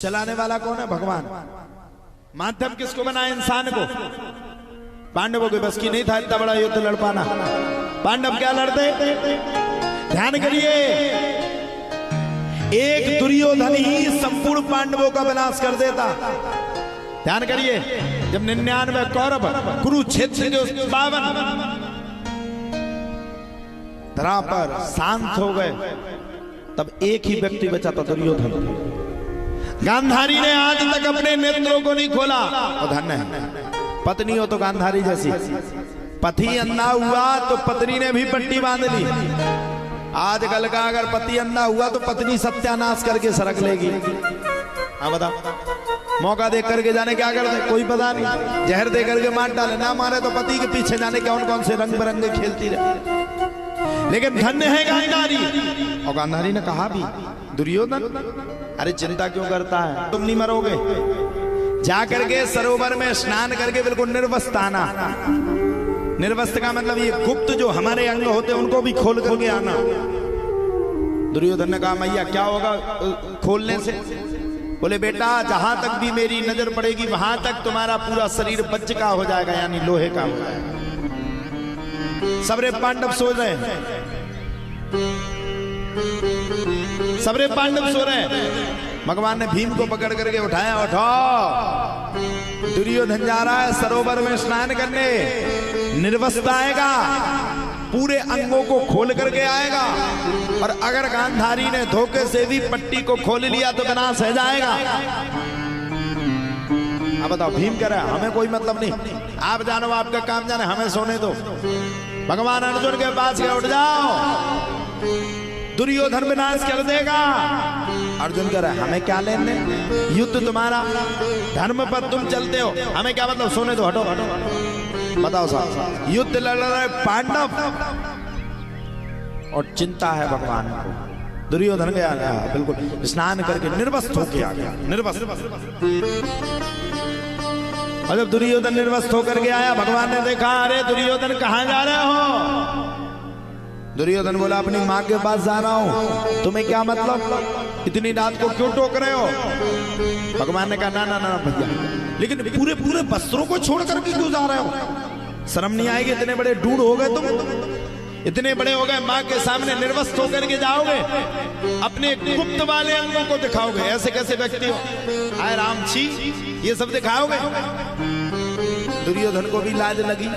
चलाने वाला कौन है? भगवान। माध्यम किसको बनाया? इंसान को। पांडवों के बस की नहीं था इतना बड़ा युद्ध लड़ पाना। पांडव क्या लड़ते? ध्यान करिए, एक दुर्योधन ही संपूर्ण पांडवों का विनाश कर देता। ध्यान करिए, जब 99 कौरव कुरुक्षेत्र के 52 धरा पर शांत हो गए, तब एक ही व्यक्ति बचा था, दुर्योधन। गांधारी ने आज तक अपने नेत्रों को नहीं खोला। और धन्य है पत्नी हो तो गांधारी जैसी। पति अंधा हुआ तो पत्नी ने भी पट्टी बांध ली। आजकल का अगर पति अंधा हुआ तो पत्नी सत्यानाश करके सरक लेगी। हाँ बता, मौका देख करके जाने क्या कर दे, कोई पता नहीं। जहर दे करके मार डाले, ना मारे तो पति के पीछे जाने कौन कौन से रंग बिरंगे खेलती रहे। लेकिन धन्य है गांधारी। और गांधारी ने कहा भी, दुर्योधन अरे चिंता क्यों करता है, तुम नहीं मरोगे। जाकर के सरोवर में स्नान करके बिल्कुल निर्वस्त्र आना। निर्वस्त्र का मतलब ये गुप्त जो हमारे अंग होते हैं उनको भी खोल करके आना। दुर्योधन ने कहा, मैया क्या होगा खोलने से? बोले बेटा, जहां तक भी मेरी नजर पड़ेगी वहां तक तुम्हारा पूरा शरीर वज्र का हो जाएगा, यानी लोहे का हो जाएगा। सबरे पांडव सो रहे हैं, सबरे पांडव सो रहे हैं। भगवान ने भीम को पकड़ करके उठाया, उठाओ, दुर्योधन जा रहा है सरोवर में स्नान करने। निर्वस्त्र आएगा, पूरे अंगों को खोल करके आएगा। और अगर गांधारी ने धोखे से भी पट्टी को खोल लिया तो विनाश हो जाएगा। अब बताओ, भीम कह रहा है हमें कोई मतलब नहीं, आप जानो, आपका काम जाने, हमें सोने दो। भगवान अर्जुन के पास गए, उठ जाओ, दुर्योधन विनाश कर देगा। अर्जुन कह रहा है हमें क्या लेने, युद्ध तुम्हारा, धर्म पर तुम चलते हो, हमें क्या मतलब, सोने दो, हटो हटो। बताओ साहब, युद्ध लड़ रहे पांडव और चिंता है भगवान को। दुर्योधन गया बिल्कुल स्नान करके निर्वस्त्र होके आ गया, निर्वस्त्र। और जब दुर्योधन निर्वस्त्र होकर के आया, भगवान ने देखा, अरे दुर्योधन कहां जा रहे हो? दुर्योधन बोला, अपनी माँ के पास जा रहा हूं। तुम्हें क्या मतलब, इतनी रात को क्यों टोक रहे हो? भगवान ने कहा, ना ना ना भैया, लेकिन पूरे पूरे वस्त्रों को छोड़ करके क्यों जा रहे हो? शर्म नहीं आएगी? इतने बड़े डूड हो गए तुम, इतने बड़े हो गए, माँ के सामने निर्वस्त्र होकर के जाओगे, अपने गुप्त वाले अंगों को दिखाओगे? ऐसे कैसे व्यक्ति हो? आए राम छी, ये सब दिखाओगे? दुर्योधन को भी लाज लगी।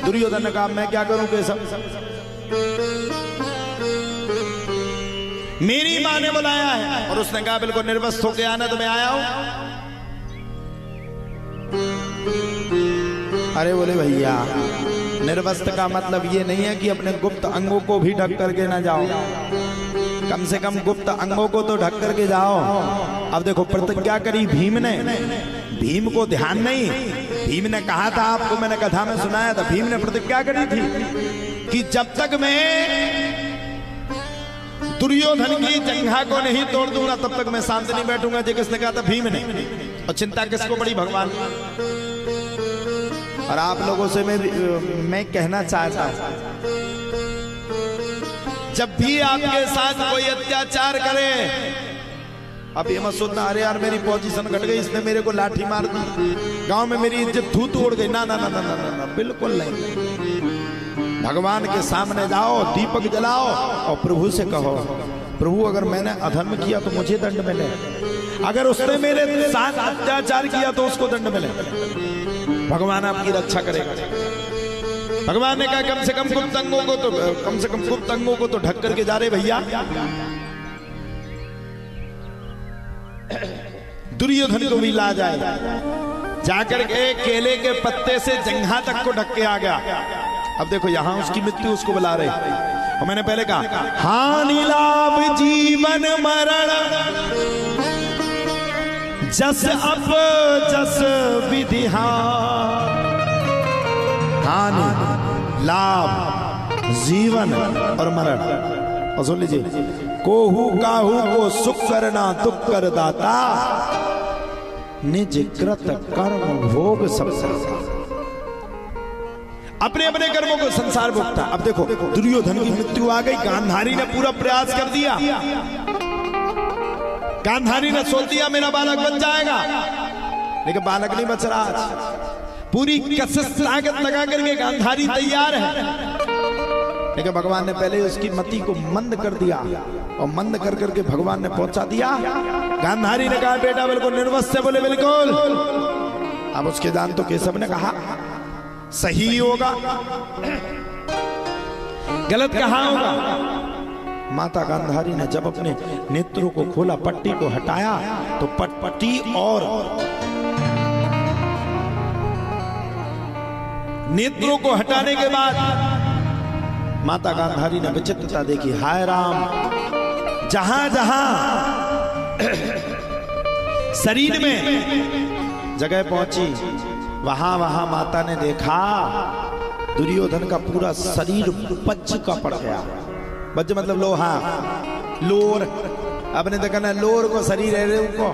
दुर्योधन ने कहा, मैं क्या करूं, सब मेरी माँ ने बुलाया है। और उसने कहा, बिल्कुल निर्वस्त्र होके आना, तो मैं आया हूं। अरे बोले भैया, निर्वस्त्र का मतलब ये नहीं है कि अपने गुप्त अंगों को भी ढक करके ना जाओ, कम से कम गुप्त अंगों को तो ढक करके जाओ। अब देखो, प्रतिज्ञा करी भीम ने, भीम को ध्यान नहीं, भीम ने कहा था, आपको मैंने कथा में सुनाया था, भीम ने प्रतिज्ञा करी थी कि जब तक मैं दुर्योधन की जंघा को नहीं तोड़ दूंगा तब तक मैं शांत नहीं बैठूंगा। जी किसने कहा था? भीम ने। और चिंता किसको पड़ी? भगवान। और आप लोगों से मैं कहना चाहता हूं, जब भी आपके साथ कोई अत्याचार करे, अब ये मत सोचना, अरे यार मेरी पोजीशन घट गई, इसने मेरे को लाठी मार दी, गांव में मेरी इज्जत धू तोड़ गई। ना ना ना ना ना ना, बिल्कुल नहीं। भगवान के सामने जाओ, दीपक जलाओ और प्रभु से कहो, प्रभु अगर मैंने अधर्म किया तो मुझे दंड मिले, अगर उसने मेरे साथ अत्याचार किया तो उसको दंड मिले। भगवान आपकी रक्षा करेगा। भगवान ने कहा, कम से कम गुप्त अंगों को तो, कम से कम गुप्त अंगों को तो ढक करके जा रहे भैया। दुर्योधन को भी ला जाए, जाकर के केले के पत्ते से जंघा तक को ढक के आ गया। अब देखो, यहां उसकी मृत्यु उसको बुला रहे। और मैंने पहले कहा, हानि लाभ जीवन मरण जस अप जस विधि। हानि लाभ जीवन और मरण। और सुन लीजिए, कोहू काहू को सुख करना दुख कर दाता, निज कृत कर्म भोग सब सहता। अपने अपने कर्मों को संसार भोगता। अब देखो, दुर्योधन की मृत्यु आ गई, गांधारी ने पूरा प्रयास कर दिया, गांधारी ने सोच दिया मेरा बालक बच जाएगा, लेकिन बालक नहीं बच रहा। पूरी कसरत ताकत लगा करके गांधारी तैयार है, लेकिन भगवान ने पहले उसकी मति को मंद कर दिया, और मंद कर करके भगवान ने पहुंचा दिया। गांधारी ने कहा बेटा बिल्कुल निर्वस्य, बोले बिल्कुल। अब उसके दान तो केशव ने कहा सही होगा, गलत कहा होगा। माता गांधारी ने जब अपने नेत्रों को खोला, पट्टी को हटाया, तो पट्टी और नेत्रों को हटाने के बाद माता गांधारी ने विचित्रता देखी। हाय राम, जहां जहां शरीर में जगह पहुंची, वहां वहां माता ने देखा दुर्योधन का पूरा शरीर बज्ज का पड़ गया। बज्ज मतलब लोहा, लोर। आपने देखा ना लोर को शरीर है, को